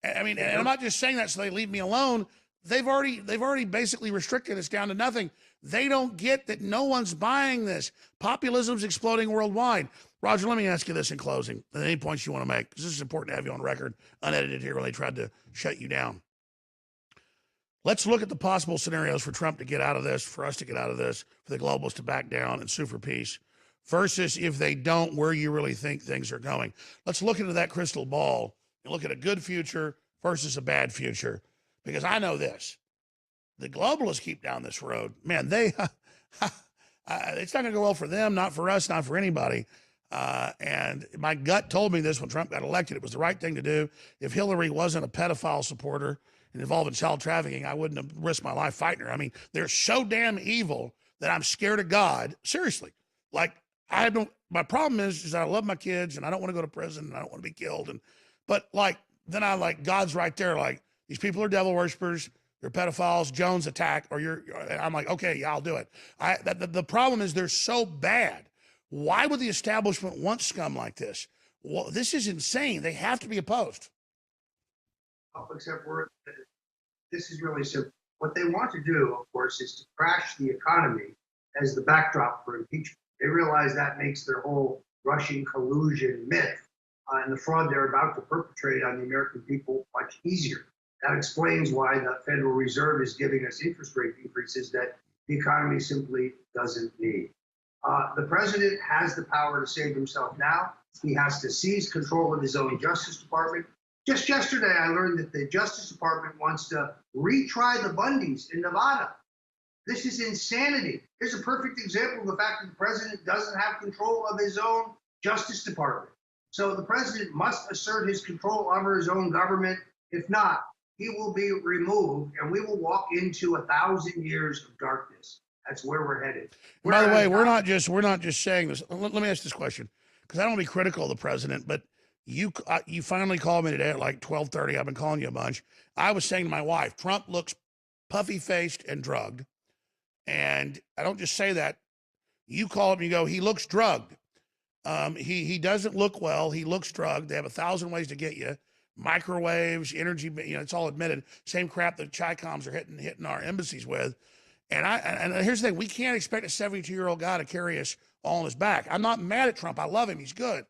I mean, and I'm not just saying that so they leave me alone. They've already basically restricted us down to nothing. They don't get that no one's buying this. Populism's exploding worldwide. Roger, let me ask you this in closing, at any points you want to make, because this is important to have you on record, unedited here when they tried to shut you down. Let's look at the possible scenarios for Trump to get out of this, for us to get out of this, for the globalists to back down and sue for peace, versus if they don't, where you really think things are going. Let's look into that crystal ball and look at a good future versus a bad future. Because I know this. The globalists keep down this road. Man, it's not going to go well for them, not for us, not for anybody. And my gut told me this when Trump got elected. It was the right thing to do. If Hillary wasn't a pedophile supporter and involved in child trafficking, I wouldn't have risked my life fighting her. I mean, they're so damn evil that I'm scared of God. Seriously. Like, my problem is I love my kids and I don't want to go to prison and I don't want to be killed. But God's right there. Like, these people are devil worshippers. They're pedophiles. Jones attack, I'm like, okay, yeah, I'll do it. The problem is they're so bad. Why would the establishment want scum like this? Well, this is insane. They have to be opposed. Except this is really simple. What they want to do, of course, is to crash the economy as the backdrop for impeachment. They realize that makes their whole Russian collusion myth and the fraud they're about to perpetrate on the American people much easier. That explains why the Federal Reserve is giving us interest rate increases that the economy simply doesn't need. The president has the power to save himself now. He has to seize control of his own Justice Department. Just yesterday, I learned that the Justice Department wants to retry the Bundys in Nevada. This is insanity. Here's a perfect example of the fact that the president doesn't have control of his own Justice Department. So the president must assert his control over his own government. If not, he will be removed and we will walk into 1,000 years of darkness. That's where we're headed. By the way, we're not just saying this. Let me ask this question, because I don't want to be critical of the president, but you finally called me today at like 12:30. I've been calling you a bunch. I was saying to my wife, Trump looks puffy-faced and drugged. And I don't just say that. You call him and you go, he looks drugged. He doesn't look well. He looks drugged. They have 1,000 ways to get you. Microwaves, energy, it's all admitted. Same crap that Chi-Coms are hitting our embassies with. And here's the thing, we can't expect a 72-year-old guy to carry us all on his back. I'm not mad at Trump. I love him. He's good.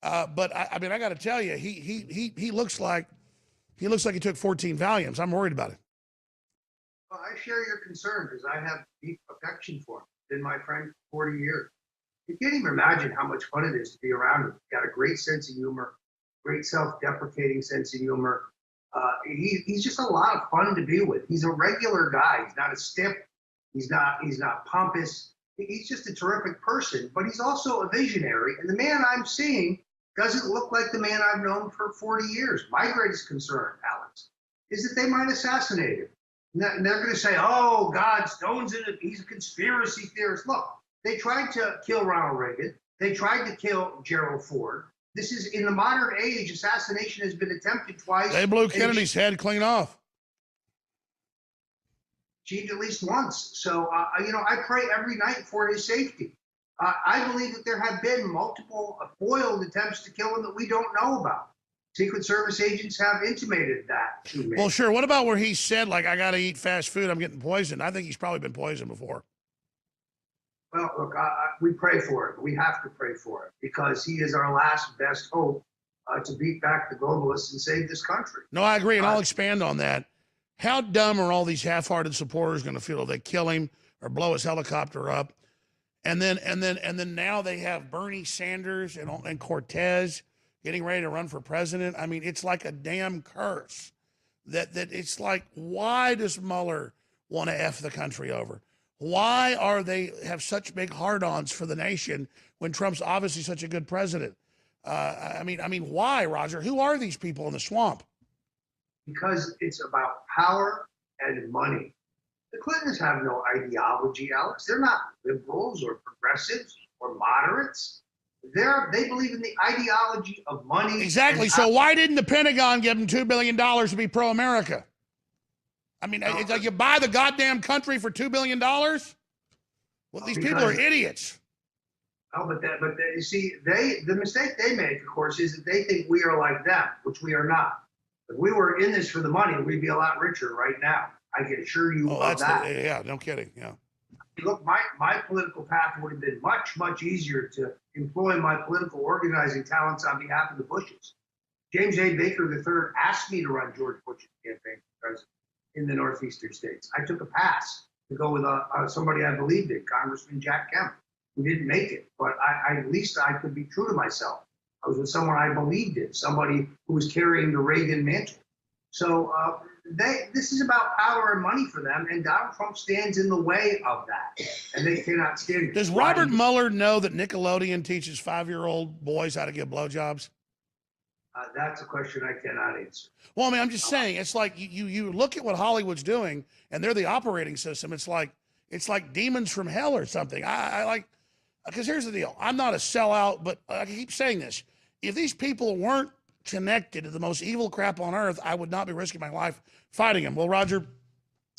But I got to tell you, he looks like he took 14 Valiums. I'm worried about it. Well, I share your concern because I have deep affection for him. Been my friend for 40 years. You can't even imagine how much fun it is to be around him. He's got a great sense of humor, great self-deprecating sense of humor. He's just a lot of fun to be with. He's a regular guy. He's not a stiff. He's not pompous. He's just a terrific person, but he's also a visionary. And the man I'm seeing doesn't look like the man I've known for 40 years. My greatest concern, Alex, is that they might assassinate him. And they're going to say, oh, God, Stone's in it. He's a conspiracy theorist. Look, they tried to kill Ronald Reagan. They tried to kill Gerald Ford. This is, in the modern age, assassination has been attempted twice. They blew Kennedy's head clean off. Achieved at least once. So, I pray every night for his safety. I believe that there have been multiple foiled attempts to kill him that we don't know about. Secret Service agents have intimated that to me. Well, sure. What about where he said, like, I got to eat fast food, I'm getting poisoned? I think he's probably been poisoned before. Well, look, we pray for it. We have to pray for it because he is our last best hope to beat back the globalists and save this country. No, I agree, and I'll expand on that. How dumb are all these half-hearted supporters going to feel if they kill him or blow his helicopter up? And then now they have Bernie Sanders and Cortez getting ready to run for president. I mean, it's like a damn curse. That it's like, why does Mueller want to F the country over? Why are they have such big hard-ons for the nation when Trump's obviously such a good president? I mean, why, Roger? Who are these people in the swamp? Because it's about power and money. The Clintons have no ideology, Alex. They're not liberals or progressives or moderates. They believe in the ideology of money. Exactly. So why didn't the Pentagon give them $2 billion to be pro-America? I mean, it's like you buy the goddamn country for $2 billion? Well, these people are idiots. Oh, but you see, the mistake they make, of course, is that they think we are like them, which we are not. If we were in this for the money, we'd be a lot richer right now. I can assure you of that. Yeah, no kidding. Yeah. Look, my political path would have been much, much easier to employ my political organizing talents on behalf of the Bushes. James A. Baker III asked me to run George Bush's campaign for president in the northeastern states. I took a pass to go with somebody I believed in, Congressman Jack Kemp, who didn't make it. But at least I could be true to myself. I was with someone I believed in, somebody who was carrying the Reagan mantle. So this is about power and money for them, and Donald Trump stands in the way of that, and they cannot stand it. Does Robert Mueller know that Nickelodeon teaches 5-year-old boys how to give blowjobs? That's a question I cannot answer. Well, I mean, I'm just saying, it's like you look at what Hollywood's doing, and they're the operating system. It's like demons from hell or something. I like, because here's the deal. I'm not a sellout, but I keep saying this. If these people weren't connected to the most evil crap on earth, I would not be risking my life fighting them. Well, Roger,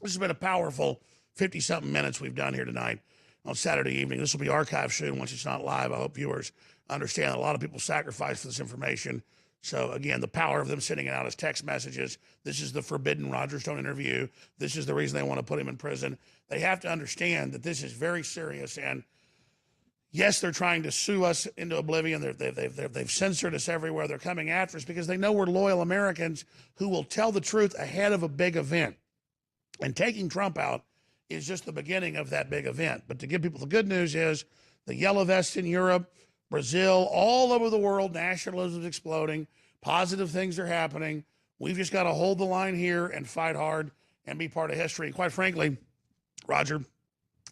this has been a powerful 50-something minutes we've done here tonight on Saturday evening. This will be archived soon once it's not live. I hope viewers understand that a lot of people sacrifice for this information. So, again, the power of them sending it out as text messages. This is the forbidden Roger Stone interview. This is the reason they want to put him in prison. They have to understand that this is very serious. And, yes, they're trying to sue us into oblivion. They've censored us everywhere. They're coming after us because they know we're loyal Americans who will tell the truth ahead of a big event. And taking Trump out is just the beginning of that big event. But to give people the good news is the yellow vests in Europe, Brazil, all over the world, nationalism is exploding. Positive things are happening. We've just got to hold the line here and fight hard and be part of history. And quite frankly, Roger,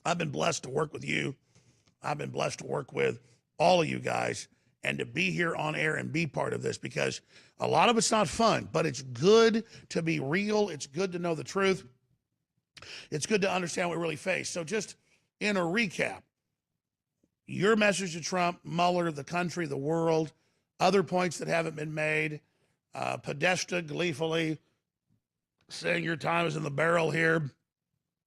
I've been blessed to work with you. I've been blessed to work with all of you guys and to be here on air and be part of this, because a lot of it's not fun, but it's good to be real. It's good to know the truth. It's good to understand what we really face. So just in a recap, your message to Trump, Mueller, the country, the world, other points that haven't been made, Podesta gleefully saying your time is in the barrel here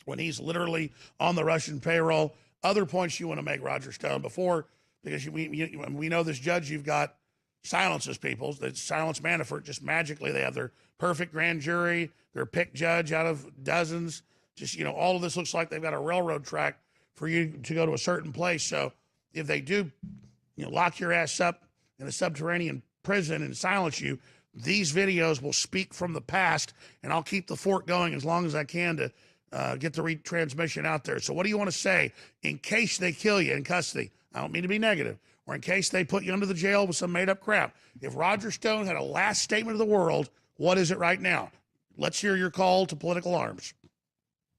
when he's literally on the Russian payroll. Other points you want to make, Roger Stone, before, because we know this judge you've got silences people. That silence Manafort just magically. They have their perfect grand jury, their picked judge out of dozens. Just, all of this looks like they've got a railroad track for you to go to a certain place. So if they do, lock your ass up in a subterranean prison and silence you, these videos will speak from the past, and I'll keep the fort going as long as I can to get the retransmission out there. So what do you want to say in case they kill you in custody? I don't mean to be negative. Or in case they put you under the jail with some made-up crap. If Roger Stone had a last statement of the world, what is it right now? Let's hear your call to political arms.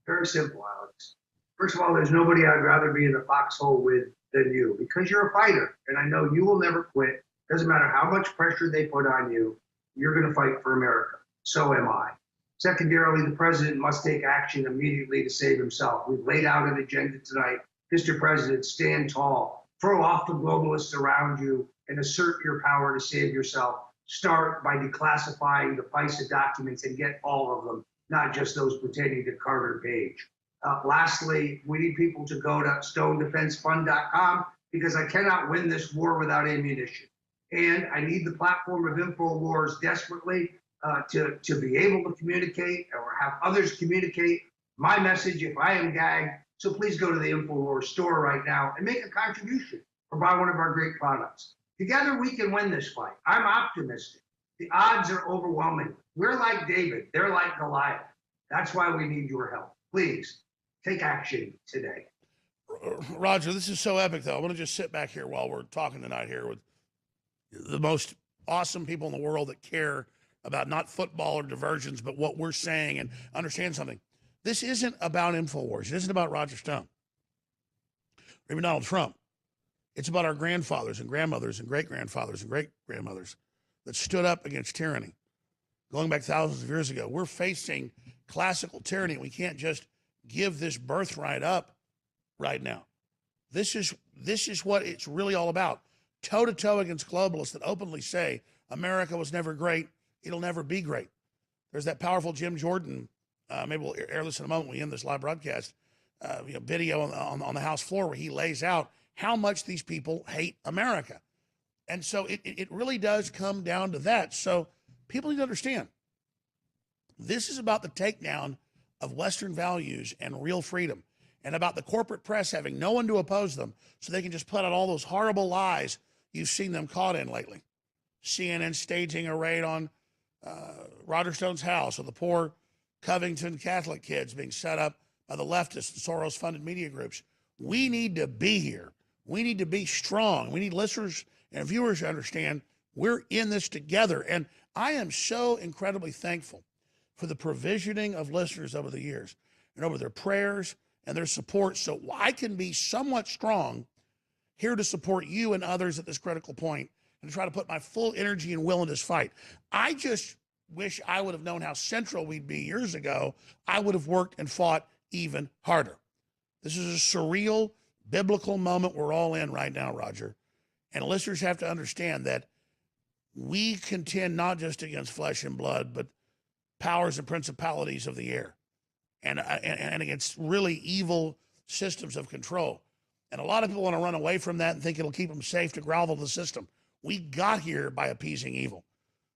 Very simple, Alex. First of all, there's nobody I'd rather be in the foxhole with than you, because you're a fighter, and I know you will never quit. Doesn't matter how much pressure they put on you, you're going to fight for America. So am I. Secondarily, the president must take action immediately to save himself. We've laid out an agenda tonight. Mr. President, stand tall. Throw off the globalists around you and assert your power to save yourself. Start by declassifying the FISA documents and get all of them, not just those pertaining to Carter Page. Lastly, we need people to go to stonedefensefund.com, because I cannot win this war without ammunition. And I need the platform of InfoWars desperately to be able to communicate or have others communicate my message if I am gagged. So please go to the InfoWars store right now and make a contribution or buy one of our great products. Together we can win this fight. I'm optimistic. The odds are overwhelming. We're like David. They're like Goliath. That's why we need your help. Please take action today. Roger, this is so epic, though. I want to just sit back here while we're talking tonight here with the most awesome people in the world that care about not football or diversions, but what we're saying, and understand something. This isn't about InfoWars. It isn't about Roger Stone or even Donald Trump. It's about our grandfathers and grandmothers and great-grandfathers and great-grandmothers that stood up against tyranny going back thousands of years ago. We're facing classical tyranny. We can't just give this birthright up right now. This is what it's really all about. Toe-to-toe against globalists that openly say America was never great, it'll never be great. There's that powerful Jim Jordan, maybe we'll air this in a moment when we end this live broadcast, video on the House floor where he lays out how much these people hate America. And so it really does come down to that. So people need to understand, this is about the takedown of Western values and real freedom, and about the corporate press having no one to oppose them so they can just put out all those horrible lies you've seen them caught in lately. CNN staging a raid on Roger Stone's house, or the poor Covington Catholic kids being set up by the leftists and Soros-funded media groups. We need to be here. We need to be strong. We need listeners and viewers to understand We're in this together. And I am so incredibly thankful for the provisioning of listeners over the years and over their prayers and their support, so I can be somewhat strong here to support you and others at this critical point and to try to put my full energy and will in this fight. I just wish I would have known how central we'd be years ago. I would have worked and fought even harder. This is a surreal, biblical moment we're all in right now, Roger. And listeners have to understand that we contend not just against flesh and blood, but powers and principalities of the air and against really evil systems of control. And a lot of people want to run away from that and think it'll keep them safe to grovel the system. We got here by appeasing evil.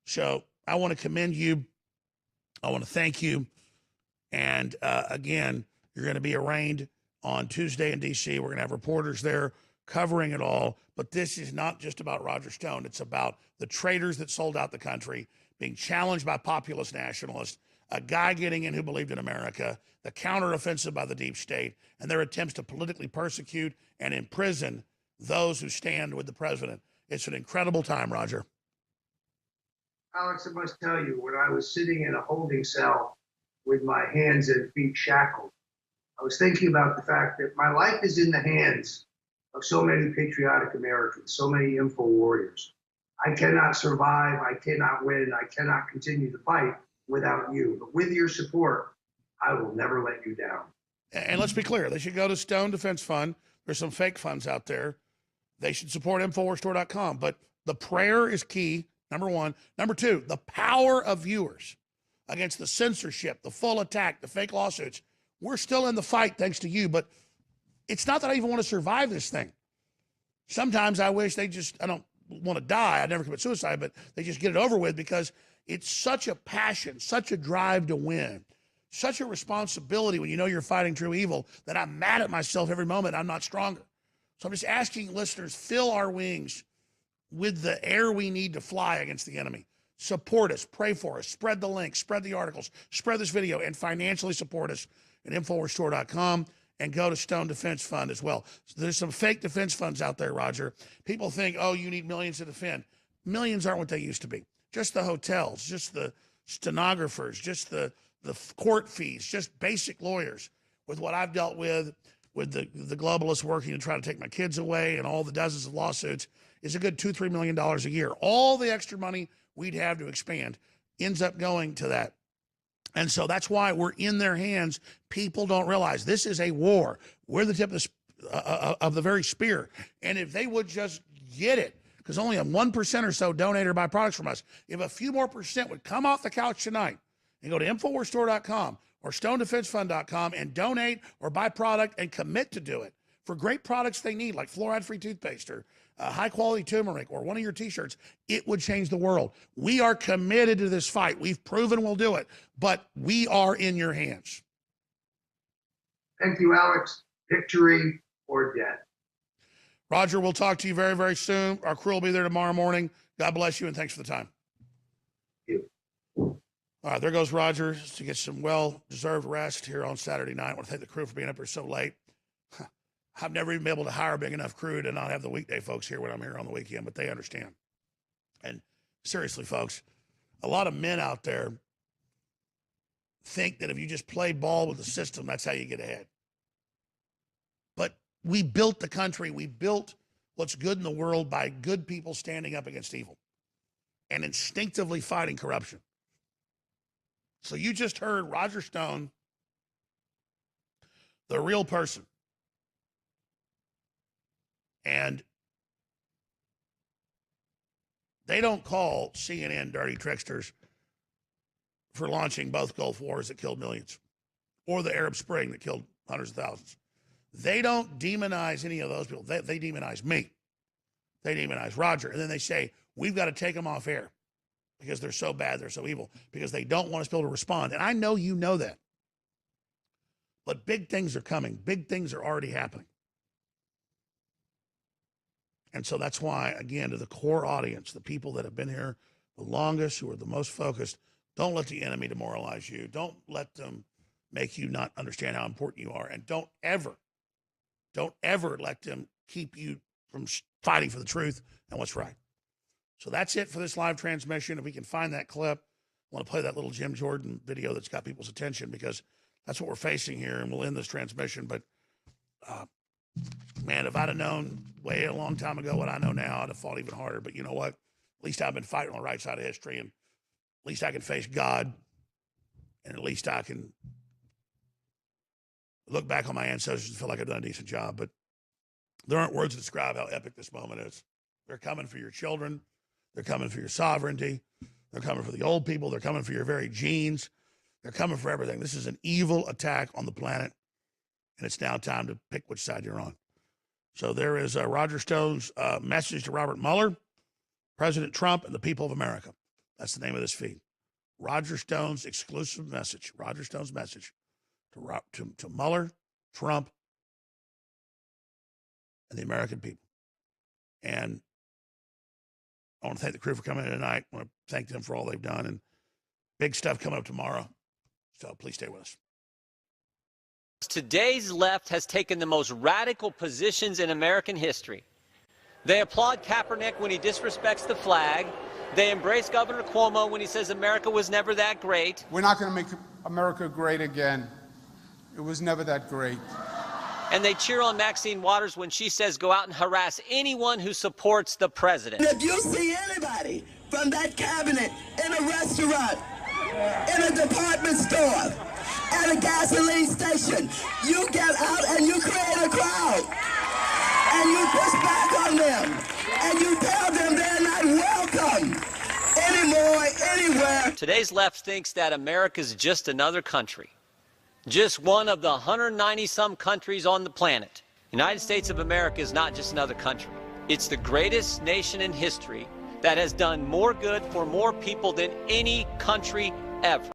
So I want to commend you. I want to thank you. And again, you're going to be arraigned on Tuesday in D.C. We're going to have reporters there covering it all. But this is not just about Roger Stone. It's about the traitors that sold out the country, being challenged by populist nationalists, a guy getting in who believed in America, the counteroffensive by the deep state, and their attempts to politically persecute and imprison those who stand with the president. It's an incredible time, Roger. Alex, I must tell you, when I was sitting in a holding cell with my hands and feet shackled, I was thinking about the fact that my life is in the hands of so many patriotic Americans, so many info warriors. I cannot survive, I cannot win, I cannot continue the fight without you. But with your support, I will never let you down. And let's be clear, they should go to Stone Defense Fund. There's some fake funds out there. They should support InfoWarsStore.com. But the prayer is key, number one. Number two, the power of viewers against the censorship, the full attack, the fake lawsuits. We're still in the fight thanks to you, but it's not that I even want to survive this thing. Sometimes I wish I don't want to die. I'd never commit suicide, but they just get it over with because it's such a passion, such a drive to win, such a responsibility when you know you're fighting true evil that I'm mad at myself every moment. I'm not stronger. So I'm just asking listeners, fill our wings with the air we need to fly against the enemy. Support us, pray for us, spread the link, spread the articles, spread this video, and financially support us at InfoWarsStore.com and go to Stone Defense Fund as well. So there's some fake defense funds out there, Roger. People think, oh, you need millions to defend. Millions aren't what they used to be. Just the hotels, just the stenographers, just the court fees, just basic lawyers. With what I've dealt with the globalists working to try to take my kids away and all the dozens of lawsuits, is a good $2-3 million a year. All the extra money we'd have to expand ends up going to that. And so that's why we're in their hands. People don't realize this is a war. We're the tip of the very spear. And if they would just get it, because only a 1% or so donate or buy products from us, if a few more percent would come off the couch tonight and go to InfoWarsStore.com or StoneDefenseFund.com and donate or buy product and commit to do it for great products they need, like fluoride-free toothpaste or high-quality turmeric or one of your T-shirts, it would change the world. We are committed to this fight. We've proven we'll do it, but we are in your hands. Thank you, Alex. Victory or death. Roger, we'll talk to you very, very soon. Our crew will be there tomorrow morning. God bless you, and thanks for the time. Thank you. All right, there goes Roger to get some well-deserved rest here on Saturday night. I want to thank the crew for being up here so late. I've never even been able to hire a big enough crew to not have the weekday folks here when I'm here on the weekend, but they understand. And seriously, folks, a lot of men out there think that if you just play ball with the system, that's how you get ahead. But we built the country. We built what's good in the world by good people standing up against evil and instinctively fighting corruption. So you just heard Roger Stone, the real person. And they don't call CNN dirty tricksters for launching both Gulf Wars that killed millions or the Arab Spring that killed hundreds of thousands. They don't demonize any of those people. They demonize me. They demonize Roger. And then they say, we've got to take them off air because they're so bad, they're so evil, because they don't want us to be able to respond. And I know you know that. But big things are coming. Big things are already happening. And so that's why, again, to the core audience, the people that have been here the longest, who are the most focused, don't let the enemy demoralize you. Don't let them make you not understand how important you are. And don't ever let them keep you from fighting for the truth and what's right. So that's it for this live transmission. If we can find that clip, I want to play that little Jim Jordan video that's got people's attention, because that's what we're facing here, and we'll end this transmission. But, man, if I'd have known way a long time ago what I know now, I'd have fought even harder. But you know what? At least I've been fighting on the right side of history, and at least I can face God, and at least I can look back on my ancestors and feel like I've done a decent job. But there aren't words to describe how epic this moment is. They're coming for your children. They're coming for your sovereignty. They're coming for the old people. They're coming for your very genes. They're coming for everything. This is an evil attack on the planet, and it's now time to pick which side you're on. So there is Roger Stone's message to Robert Mueller, President Trump, and the people of America. That's the name of this feed. Roger Stone's exclusive message. Roger Stone's message to Mueller, Trump, and the American people. And I want to thank the crew for coming in tonight. I want to thank them for all they've done, and big stuff coming up tomorrow. So please stay with us. Today's left has taken the most radical positions in American history. They applaud Kaepernick when he disrespects the flag. They embrace Governor Cuomo when he says America was never that great. We're not going to make America great again. It was never that great. And they cheer on Maxine Waters when she says go out and harass anyone who supports the president. If you see anybody from that cabinet in a restaurant, in a department store, at a gasoline station, you get out and you create a crowd. And you push back on them. And you tell them they're not welcome anymore, anywhere. Today's left thinks that America's just another country. Just one of the 190-some countries on the planet. United States of America is not just another country. It's the greatest nation in history that has done more good for more people than any country ever.